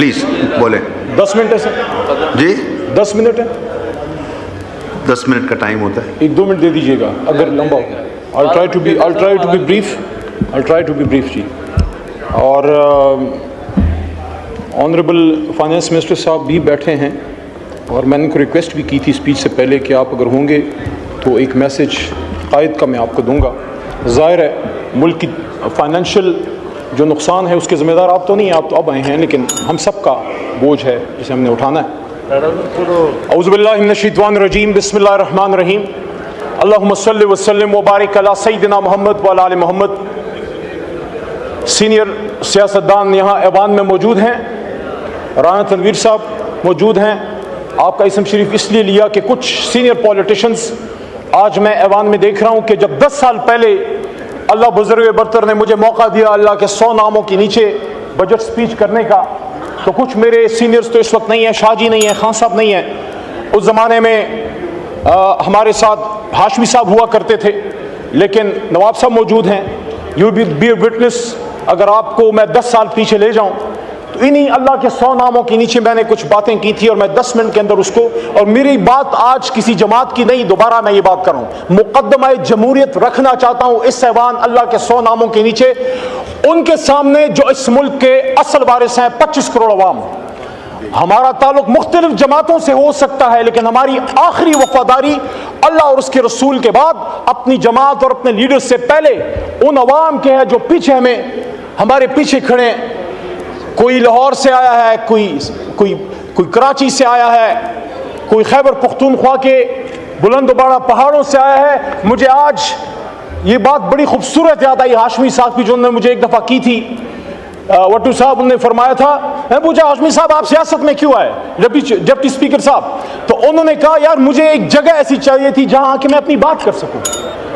Please بولیں. 10 minute ہے سر. جی 10 minute ہے. 10 منٹ کا ٹائم ہوتا ہے. 1-2 منٹ دے دیجیے گا اگر لمبا ہو. I'll try to be brief جی. اور آنریبل فائنانس منسٹر صاحب بھی بیٹھے ہیں اور میں نے ان کو ریکویسٹ بھی کی تھی اسپیچ سے پہلے کہ آپ اگر ہوں گے تو ایک میسج قائد کا میں آپ کو دوں گا. ظاہر ہے ملک کی فائنینشیل جو نقصان ہے اس کے ذمہ دار آپ تو نہیں ہیں, آپ تو اب آئے ہیں, لیکن ہم سب کا بوجھ ہے جسے ہم نے اٹھانا ہے. اعوذ باللہ من الشیطان الرجیم. بسم اللہ الرحمن الرحیم. اللہم صلی وسلم وبارک علی سیدنا محمد وعلی آل محمد. سینئر سیاستدان یہاں ایوان میں موجود ہیں. رانا تنویر صاحب موجود ہیں. آپ کا اسم شریف اس لیے لیا کہ کچھ سینئر پولیٹیشنز آج میں ایوان میں دیکھ رہا ہوں کہ جب 10 سال پہلے اللہ بزرگ برتر نے مجھے موقع دیا اللہ کے 100 ناموں کے نیچے بجٹ سپیچ کرنے کا, تو کچھ میرے سینئرز تو اس وقت نہیں ہیں, شاہ جی نہیں ہیں, خان صاحب نہیں ہیں. اس زمانے میں ہمارے ساتھ ہاشمی صاحب ہوا کرتے تھے, لیکن نواب صاحب موجود ہیں. You be a witness. اگر آپ کو میں 10 سال پیچھے لے جاؤں تو انہی اللہ کے 100 ناموں کے نیچے میں نے کچھ باتیں کی تھی, اور میں 10 منٹ کے اندر اس کو, اور میری بات آج کسی جماعت کی نہیں, دوبارہ میں یہ بات کر رہا ہوں, مقدمہ جمہوریت رکھنا چاہتا ہوں اس ایوان اللہ کے 100 ناموں کے نیچے, ان کے سامنے جو اس ملک کے اصل وارث ہیں 25 کروڑ عوام. ہمارا تعلق مختلف جماعتوں سے ہو سکتا ہے, لیکن ہماری آخری وفاداری اللہ اور اس کے رسول کے بعد اپنی جماعت اور اپنے لیڈر سے پہلے ان عوام کے ہے جو پیچھے ہمارے پیچھے کھڑے. کوئی لاہور سے آیا ہے, کوئی کراچی سے آیا ہے, کوئی خیبر پختونخوا کے بلند و بالا پہاڑوں سے آیا ہے. مجھے آج یہ بات بڑی خوبصورت یاد آئی ہاشمی صاحب کی جو انہوں نے مجھے ایک دفعہ کی تھی. وٹو صاحب نے فرمایا تھا, میں پوچھا ہاشمی صاحب آپ سیاست میں کیوں آئے, ڈپٹی اسپیکر صاحب, تو انہوں نے کہا یار مجھے ایک جگہ ایسی چاہیے تھی جہاں کہ میں اپنی بات کر سکوں.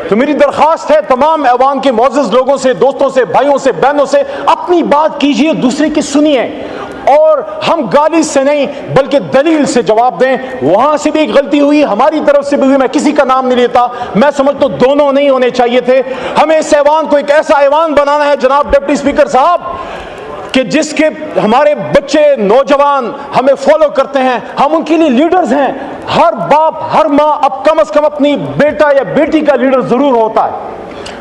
تو میری درخواست ہے تمام ایوان کے معزز لوگوں سے, دوستوں سے, بھائیوں سے, بہنوں سے, اپنی بات کیجئے, دوسرے کی سنیے, اور ہم گالی سے نہیں بلکہ دلیل سے جواب دیں. وہاں سے بھی ایک غلطی ہوئی, ہماری طرف سے بھی ہوئی, میں کسی کا نام نہیں لیتا, میں سمجھتا ہوں دونوں نہیں ہونے چاہیے تھے. ہمیں اس ایوان کو ایک ایسا ایوان بنانا ہے جناب ڈپٹی اسپیکر صاحب کہ جس کے ہمارے بچے نوجوان ہمیں فالو کرتے ہیں, ہم ان کے لیے لیڈرز ہیں. ہر باپ ہر ماں اب کم از کم اپنی بیٹا یا بیٹی کا لیڈر ضرور ہوتا ہے.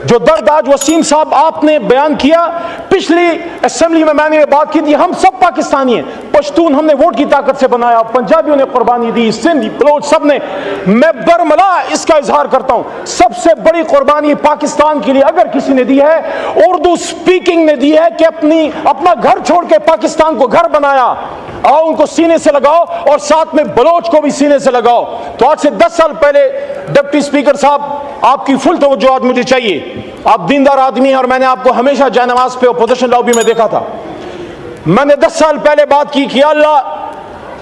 جو درد آج وسیم صاحب آپ نے بیان کیا, پچھلی اسمبلی میں نے یہ بات کی تھی, ہم سب پاکستانی ہیں, پشتون ہم نے ووٹ کی طاقت سے بنایا, پنجابیوں نے قربانی دی, سندھی بلوچ سب نے. میں برملا اس کا اظہار کرتا ہوں, سب سے بڑی قربانی پاکستان کے لیے اگر کسی نے دی ہے, اردو سپیکنگ نے دی ہے کہ اپنا گھر چھوڑ کے پاکستان کو گھر بنایا. آؤ ان کو سینے سے لگاؤ اور ساتھ میں بلوچ کو بھی سینے سے لگاؤ. تو آج سے 10 سال پہلے ڈپٹی اسپیکر صاحب آپ کی فل توجہ آج مجھے چاہیے. آپ دیندار آدمی ہیں اور میں نے آپ کو ہمیشہ جے نماز پہ اپوزیشن لابی میں دیکھا تھا. میں نے 10 سال پہلے بات کی کہ اللہ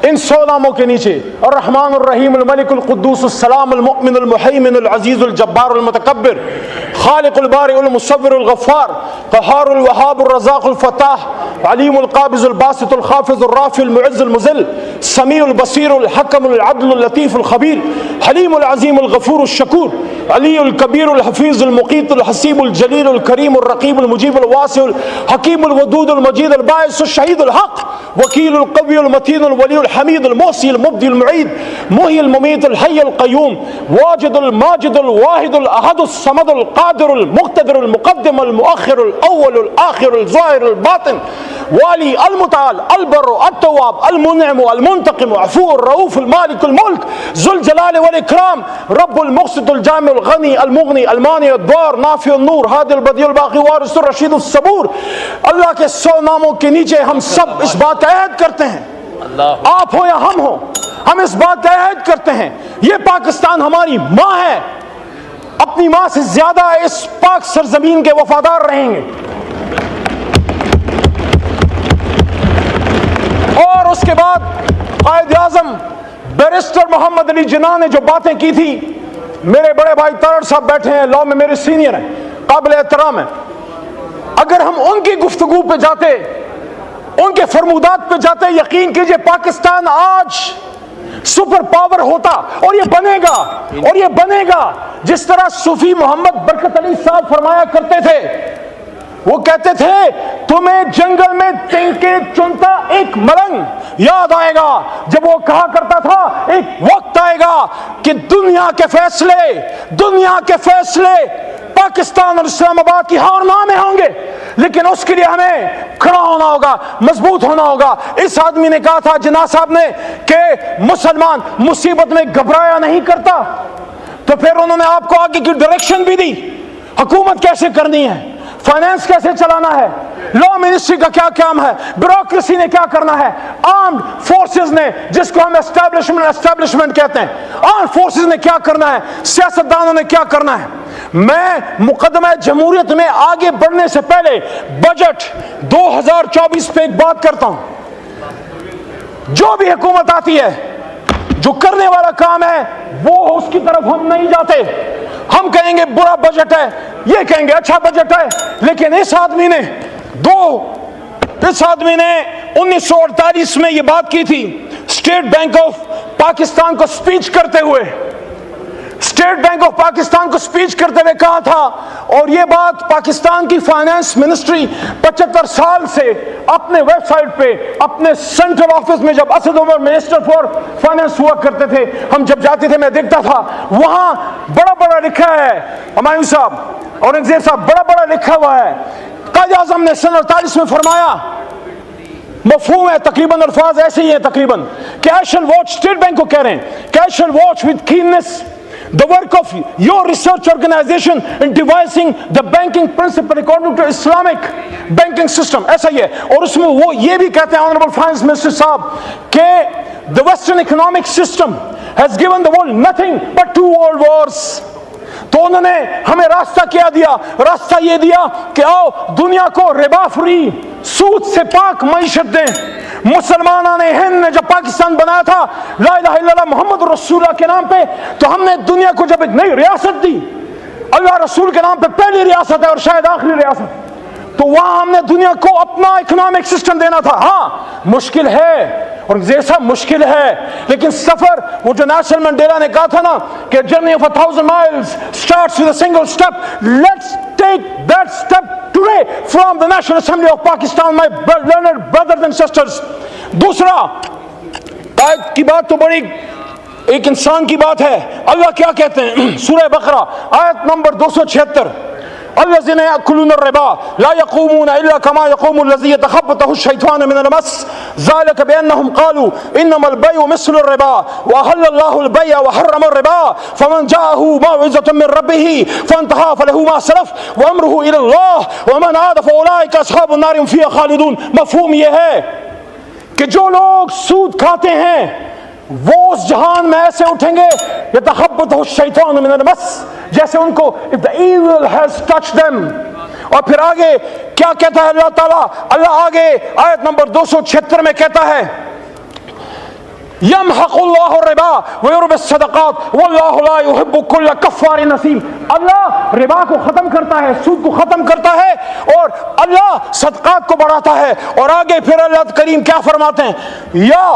ان 100 ناموں کے نیچے الرحمن الرحیم الملک القدوس السلام المؤمن المحیمن العزیز الجبار المتکبر خالق البارئ المصور الغفار قہار الوہاب الرزاق الفتاح علیم القابض الباسط الخافض الرافع المعز المذل سمیع البصیر الحکم العدل اللطیف الخبیر حلیم العظیم الغفور الشکور علی الکبیر الحفیظ المقیت الحسیب الجلیل الکریم الرقیب المجیب الواسع الحکیم الودود المجید الباعث الشہید الحق وکیل القوی المتین الولی الحمید المحصی المبدی المعید محی الممیت الحی القیوم واجد الماجد الواحد الاحد الصمد القادر المقتدر المقدم المؤخر الاول الاخر الظاہر الباطن والی المتعال البر التواب المنعم المنتقم عفو الرؤوف المالک الملک ذو الجلال والاکرام رب المقسط الجامع الغنی المغنی المانع الضار نافع النور ہادی البدیع الباقی وارث الرشید الصبور. اللہ کے 100 ناموں کے نیچے ہم سب اس بات کا عہد کرتے ہیں, آپ ہو یا ہم ہو, ہم اس بات کا عہد کرتے ہیں یہ پاکستان ہماری ماں ہے, اپنی ماں سے زیادہ اس پاک سرزمین کے وفادار رہیں گے. اور اس کے بعد قائد اعظم بیرسٹر محمد علی جناح نے جو باتیں کی تھی, میرے بڑے بھائی ترڑ صاحب بیٹھے ہیں, لاء میں میرے سینئر ہیں, قابل احترام ہیں, اگر ہم ان کی گفتگو پہ جاتے, ان کے فرمودات پہ جاتے, یقین کیجئے پاکستان آج سپر پاور ہوتا. اور یہ بنے گا, اور یہ بنے گا جس طرح صوفی محمد برکت علی صاحب فرمایا کرتے تھے وہ کہتے تھے تمہیں جنگل میں تنکے چنتا ایک ملنگ یاد آئے گا جب وہ کہا کرتا تھا ایک وقت آئے گا کہ دنیا کے فیصلے پاکستان اور اسلام آباد کی ہار نہ میں ہوں گے، لیکن اس کے لیے ہمیں کھڑا ہونا ہوگا، مضبوط ہونا ہوگا۔ اس آدمی نے کہا تھا جناح صاحب نے کہ مسلمان مصیبت میں گھبرایا نہیں کرتا، تو پھر انہوں نے آپ کو آگے کی ڈائریکشن بھی دی، حکومت کیسے کرنی ہے، فائنانس کیسے چلانا ہے، لا منسٹری کا کیا کام ہے، بیوروکریسی نے کیا کرنا ہے، آرمڈ فورسز نے جس کو ہم اسٹیبلشمنٹ کہتے ہیں، آرمڈ فورسز نے کیا کرنا ہے، سیاستدانوں نے کیا کرنا ہے۔ میں مقدمہ جمہوریت میں آگے بڑھنے سے پہلے بجٹ 2024 پہ ایک بات کرتا ہوں، جو بھی حکومت آتی ہے جو کرنے والا کام ہے وہ اس کی طرف ہم نہیں جاتے، ہم کہیں گے برا بجٹ ہے، یہ کہیں گے اچھا بجٹ ہے، لیکن اس آدمی نے 1948 میں یہ بات کی تھی اسٹیٹ بینک آف پاکستان کو سپیچ کرتے ہوئے، کہا تھا، اور یہ بات پاکستان کی فائنانس منسٹری 75 سال سے اپنے ویب سائٹ پہ اپنے سینٹرل آفس میں جب Asad Umar minister for finance ہوا کرتے تھے، ہم جب جاتے تھے میں دیکھتا تھا وہاں بڑا لکھا ہے، ہمایوں صاحب اورنگزیب صاحب بڑا لکھا ہوا ہے، قائد اعظم نے سن 48 میں فرمایا، مفہوم ہے تقریباً، الفاظ ایسے ہی ہیں تقریباً، کہ I shall watch، state bank کو کہہ رہے ہیں کہ I shall watch with keenness the work of your research organization in devising the banking principle according to Islamic banking system۔ ایسا ہی ہے، اور اس میں وہ یہ بھی کہتے ہیں Honorable Finance Minister صاحب کہ the Western economic system has given the world nothing but 2 world wars۔ تو انہوں نے ہمیں راستہ یہ دیا کہ آؤ دنیا کو ربا فری، سود سے پاک معیشت دیں۔ مسلمانوں نے ہند نے جب پاکستان بنایا تھا لا الہ الا اللہ محمد رسول اللہ کے نام پہ، تو ہم نے دنیا کو جب ایک نئی ریاست دی، اللہ رسول کے نام پہ پہلی ریاست ہے اور شاید آخری ریاست، تو وہاں ہم نے دنیا کو اپنا اکنامک سسٹم دینا تھا۔ ہاں مشکل ہے اور جیسا مشکل ہے، لیکن سفر وہ جو نیلسن منڈیلا نے کہا تھا نا کہ journey of 1000 miles starts with a single step، let's take that step today from the National Assembly of Pakistan my learned brothers and sisters۔ دوسرا آیت کی بات تو بڑی ایک انسان کی بات ہے، اللہ کیا کہتے ہیں سورہ بقرہ آیت نمبر 276، الذين يأكلون الربا لا يقومون إلا كما يقوم الذي يتخبطه الشيطان من المس ذلك بأنهم قالوا إنما البيع مثل الربا وأحل الله البيع وحرم الربا فمن جاءه موعظة من ربه فانتهى فله ما سلف وأمره إلى الله ومن عاد فأولئك أصحاب النار هم فيها خالدون۔ مفہوم یہ ہے کہ جو لوگ سود کھاتے ہیں وہ اس جہان میں ایسے اٹھیں گے یتخبطہ الشیطان من المس، جیسے ان کو if the evil has touched them۔ اور پھر آگے کیا کہتا ہے اللہ تعالیٰ، اللہ آگے آیت نمبر 276 میں کہتا ہے یمحق اللہ الربا ویربی الصدقات واللہ لا يحب كل کفار نثیم۔ اللہ ربا کو ختم کرتا ہے، سود کو ختم کرتا ہے، اور اللہ صدقات کو بڑھاتا ہے۔ اور آگے پھر اللہ کریم کیا فرماتے ہیں، یا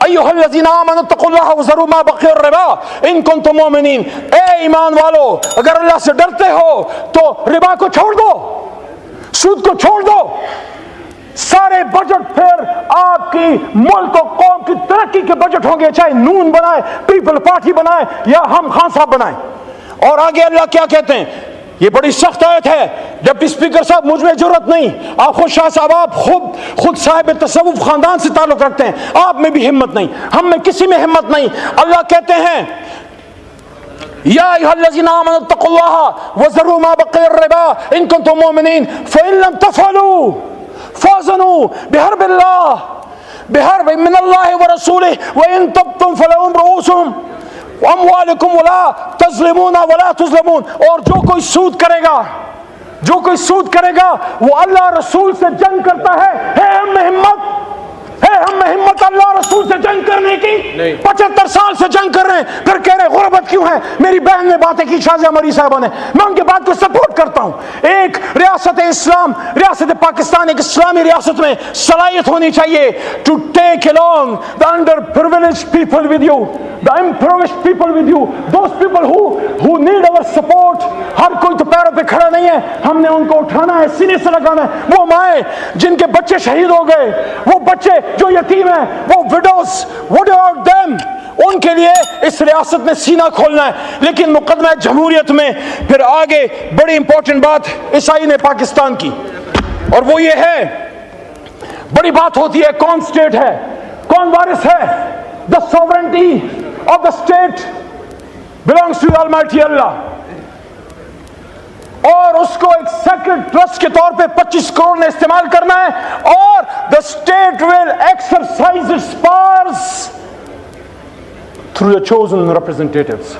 ایھا الذین آمنوا اتقوا اللہ وذروا ما بقی الربا ان کنتم مؤمنین، اے ایمان والو اگر اللہ سے ڈرتے ہو تو ربا کو چھوڑ دو، سود کو چھوڑ دو۔ سارے بجٹ پھر آپ کی ملک و قوم کی ترقی کے بجٹ ہوں گے، چاہے نون بنائے، پیپل پارٹی بنائے یا ہم خان صاحب بنائیں۔ اور آگے اللہ کیا کہتے ہیں، یہ بڑی سخت آیت ہے، ڈپٹی اسپیکر صاحب مجھ میں جرت نہیں، آپ خود شاہ صاحب آپ خود صاحب تصوف خاندان سے تعلق رکھتے ہیں، آپ میں بھی ہمت نہیں، ہم میں کسی میں ہمت نہیں۔ اللہ کہتے ہیں یا ایھا الذین آمنوا اتقوا اللہ وذروا ما بقی الربا ان کنتم مؤمنین فإن لم تفعلوا فاذنوا بحرب من اللہ ورسولہ وإن تبتم فلکم رؤوس اموالکم ولا تظلمون ولا تظلمون۔ اور جو کوئی سود کرے گا وہ اللہ رسول سے جنگ کرتا ہے ہم میں ہمت اللہ رسول سے جنگ کرنے کی؟ 75 سال سے جنگ کر رہے ہیں، پھر کہہ رہے غربت کیوں ہے؟ میری بہن نے باتیں کی شازیہ مری صاحبہ نے، میں ان کی بات کو سپورٹ کرتا ہوں۔ ایک ریاست اسلام، ریاست پاکستان ایک اسلامی ریاست میں صلاحیت ہونی چاہیے to take take along the underprivileged people with you, the impoverished people with you, those people who need our support. ہر کوئی تو پیروں پہ کھڑا نہیں ہے, ہم نے ان کو اٹھانا ہے, سینے سے لگانا ہے. وہ مائیں جن کے بچے شہید ہو گئے, وہ بچے جو یتیم ہیں, وہ widows, what about them? ان کے لیے اس ریاست میں سینہ کھولنا ہے. لیکن مقدمہ جمہوریت میں پھر آگے بڑی امپورٹنٹ بات اس آئین پاکستان کی, اور وہ یہ ہے, بڑی بات ہوتی ہے کون سٹیٹ ہے, کون وارث ہے. The sovereignty of the state belongs to Almighty Allah, اور اس کو ایک سیکرڈ ٹرسٹ کے طور پہ 25 کروڑ نے استعمال کرنا ہے, اور the state will exercise its powers through your chosen representatives.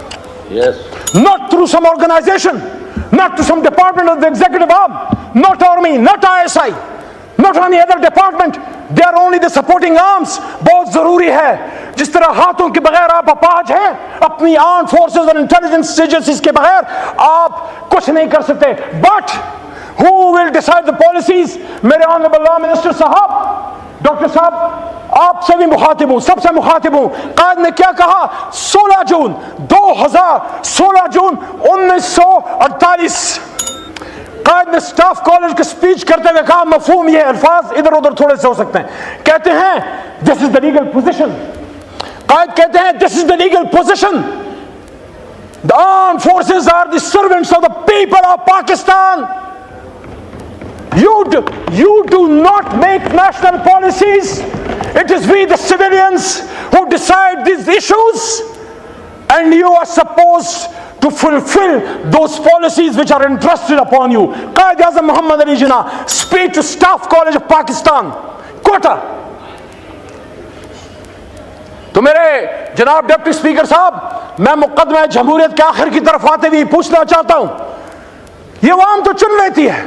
Yes. Not through some organization, not to some department of the executive arm, not army, not ISI, not any other department. They are only the supporting arms. بہت ضروری ہے, جس طرح ہاتھوں کے بغیر آپ اپاہج ہیں, اپنی آرم فورسز اور انٹیلیجنس ایجنسیز کے بغیر آپ کچھ نہیں کر سکتے. But who will decide the policies? میرے آنریبل لا منسٹر صاحب, ڈاکٹر صاحب, آپ سے بھی مخاطب ہوں, سب سے مخاطب ہوں. قائد نے کیا کہا 16 جون 1948, قائد نے سٹاف کالج کی سپیچ کرتے ہوئے کہا, مفہوم یہ الفاظ ادھر ادھر تھوڑے سے ہو سکتے ہیں, کہتے ہیں this is the legal position. قائد کہتے ہیں this is the legal position. The armed forces are the servants of the people of Pakistan. You do not make national policies. It is we the civilians who decide these issues, and you are supposed to fulfill those policies which are entrusted upon you. Qaid Azam Muhammad Ali Jinnah, speech to Staff College of Pakistan, Quetta. تو میرے جناب deputy speaker صاحب, میں مقدمہ جمہوریت کے آخر کی طرف آتے ہوئے پوچھنا چاہتا ہوں, یہ عوام تو چن لیتی ہے,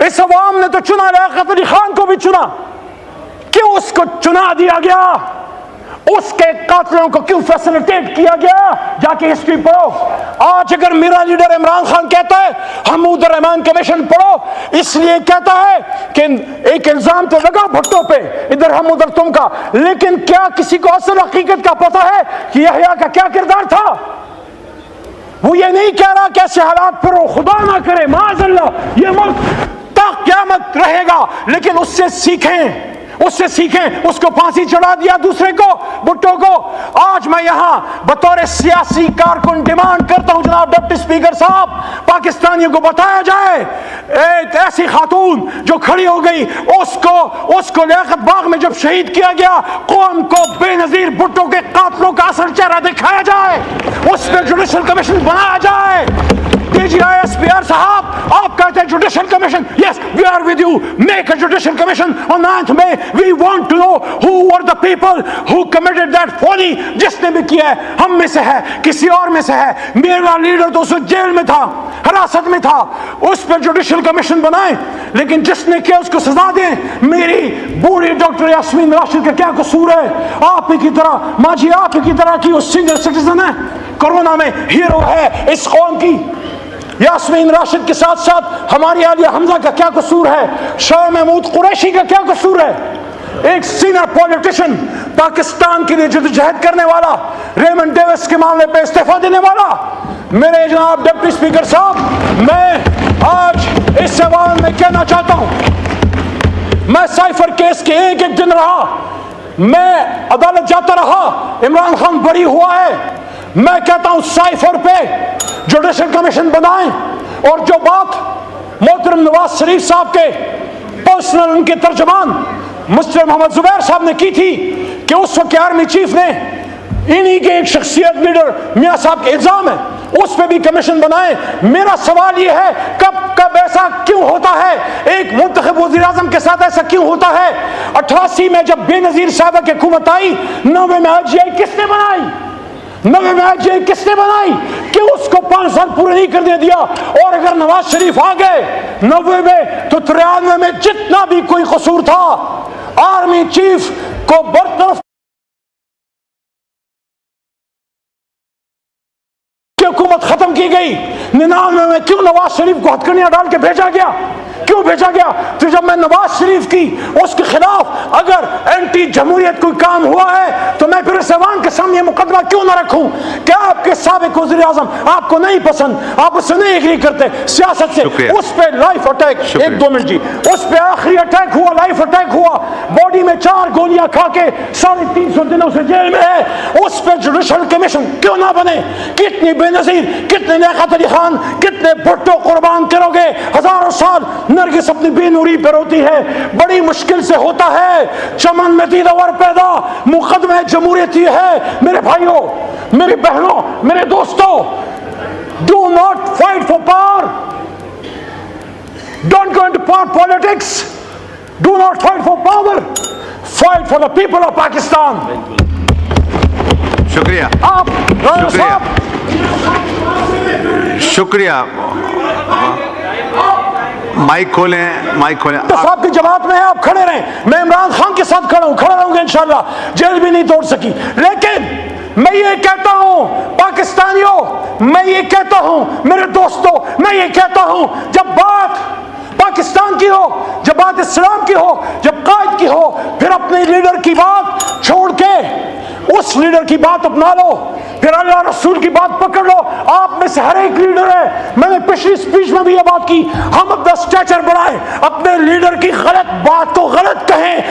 اس عوام نے تو چنا, لیاقت علی خان کو بھی چنا, کیوں اس کو چنا دیا گیا؟ اس کے قاتلوں کو کیوں فیسلیٹیٹ کیا گیا؟ جا کے ہسٹری پڑھو. آج اگر میرا لیڈر عمران خان کہتا ہے حمود الرحمان کمیشن پڑھو, اس لیے کہتا ہے کہ ایک الزام تو لگا بھٹو پہ, ادھر ہم ادھر تم کا, لیکن کیا کسی کو اصل حقیقت کا پتہ ہے کہ یحییٰ کا کیا کردار تھا؟ وہ یہ نہیں کہہ رہا کہ ایسے حالات پر خدا نہ کرے, معاذ اللہ یہ ملک تا قیامت رہے گا, لیکن اس سے سیکھیں, اس کو پھانسی چڑھا دیا دوسرے کو, بھٹو کو. آج میں یہاں بطور سیاسی کارکن ڈیمانڈ کرتا ہوں جناب ڈپٹی اسپیکر صاحب, پاکستانیوں کو بتایا جائے ایک ایسی خاتون جو کھڑی ہو گئی, اس کو لیاقت باغ میں جب شہید کیا گیا, قوم کو بے نظیر بھٹو کے قاتلوں کا اصل چہرہ دکھایا جائے, اس پہ جوڈیشل کمیشن بنایا جائے. DGISPR صاحب, آپ کہتے ہیں judicial commission, yes we are with you, make a judicial commission on 9th May. We want to know who were the people who committed that folly. جس نے بھی کیا ہے, ہم میں سے ہے, کسی اور میں سے ہے, میرا لیڈر تو اس جیل میں تھا, حراست میں تھا, اس پہ جوڈیشل کمیشن بنائیں, لیکن جس نے کیا اس کو سزا دیں. میری بوڑھی ڈاکٹر یاسمین راشد کا کیا قصور ہے؟ آپ ہی کی طرح, ماں جی آپ ہی کی طرح کی وہ سینئر سٹیزن ہے, کورونا میں ہیرو ہے اس قوم کی. یاسمین راشد کے ساتھ ساتھ ہماری عالیہ حمزہ کا کیا قصور ہے؟ شاہ محمود قریشی کا کیا قصور ہے؟ ایک سینئر پولیٹیشن, پاکستان کے لیے جدوجہد کرنے والا, ریمنڈ ڈیوس کے معاملے پہ استعفیٰ دینے والا. میرے جناب ڈپٹی اسپیکر صاحب, میں آج اس ایوان میں کہنا چاہتا ہوں, میں سائفر کیس کے ایک دن رہا, میں عدالت جاتا رہا, عمران خان بری ہوا ہے, میں کہتا ہوں سائفر پہ جوڈیشل کمیشن بنائیں. اور جو بات محترم نواز شریف صاحب کے پرسنل ان کے ترجمان مسٹر محمد زبیر صاحب نے کی تھی کہ اس وقت آرمی چیف نے انہی کے ایک شخصیت لیڈر میاں صاحب کے الزام ہے, اس پہ بھی کمیشن بنائیں. میرا سوال یہ ہے, کب ایسا کیوں ہوتا ہے؟ ایک منتخب وزیر اعظم کے ساتھ ایسا کیوں ہوتا ہے؟ 88 میں جب بے نظیر صاحبہ کی حکومت آئی, 90 میں IGI کس نے بنائی؟ 90 میں IGI کس نے بنائی؟ کیوں اس کو 5 سال پورے نہیں کرنے دیا؟ اور اگر نواز شریف آ گئے 90 میں, تو 93 میں جتنا بھی کوئی قصور تھا, آرمی چیف کو برطرف کی حکومت ختم کی گئی. 99 میں کیوں نواز شریف کو ہتھکڑیاں ڈال کے بھیجا گیا؟ کیوں بھیجا گیا؟ تو جب میں نواز شریف کی اس کے خلاف اگر اینٹی جمہوریت کوئی کام ہوا ہے تو میں پھر اس ایوان کے سامنے یہ مقدمہ کیوں نہ رکھوں؟ کیا آپ کے سابق وزیر اعظم آپ کو نہیں پسند، آپ اس سے نہیں ایگری کرتے سیاست سے؟ اس پہ لائف اٹیک، ایک دو منٹ جی، اس پہ آخری اٹیک ہوا، لائف اٹیک ہوا، باڈی میں 4 گولیاں کھا کے 350 دنوں سے جیل میں ہے، اس پہ جوڈیشل کمیشن کیوں نہ بنے؟ کتنی بے نظیر، کتنے لیاقت علی خان، کتنے بھٹو قربان کرو گے؟ ہزاروں سال نرگس اپنی بے نوری پہ روتی ہے، بڑی مشکل سے ہوتا ہے چمن میں دیدور پیدا، مقدمہ جمہوریت یہ ہے میرے بھائیوں، میری بہنوں، میرے دوستوں، do not fight for power, don't go into power politics, do not fight for power, fight for the people of Pakistan. شکریہ، آپ رانا شکریہ، صاحب، شکریہ، مائک کھولیں، مائک کھولیں۔ صاحب کی جماعت میں ہے، آپ کھڑے رہیں، میں عمران خان کے ساتھ کھڑا ہوں، کھڑا رہوں گا انشاءاللہ، جیل بھی نہیں توڑ سکی، لیکن میں یہ کہتا ہوں پاکستانیوں، میں یہ کہتا ہوں میرے دوستوں، میں یہ کہتا ہوں جب بات پاکستان کی ہو، جب بات اسلام کی ہو، جب قائد کی ہو، پھر اپنے لیڈر کی بات چھوڑ کے اس لیڈر کی بات اپنا لو، پھر اللہ رسول کی بات پکڑ لو۔ آپ میں سے ہر ایک لیڈر ہے، میں نے پچھلی سپیچ میں بھی یہ بات کی، ہم اپنا اسٹیچر بڑھائیں، اپنے لیڈر کی غلط بات کو غلط کہیں،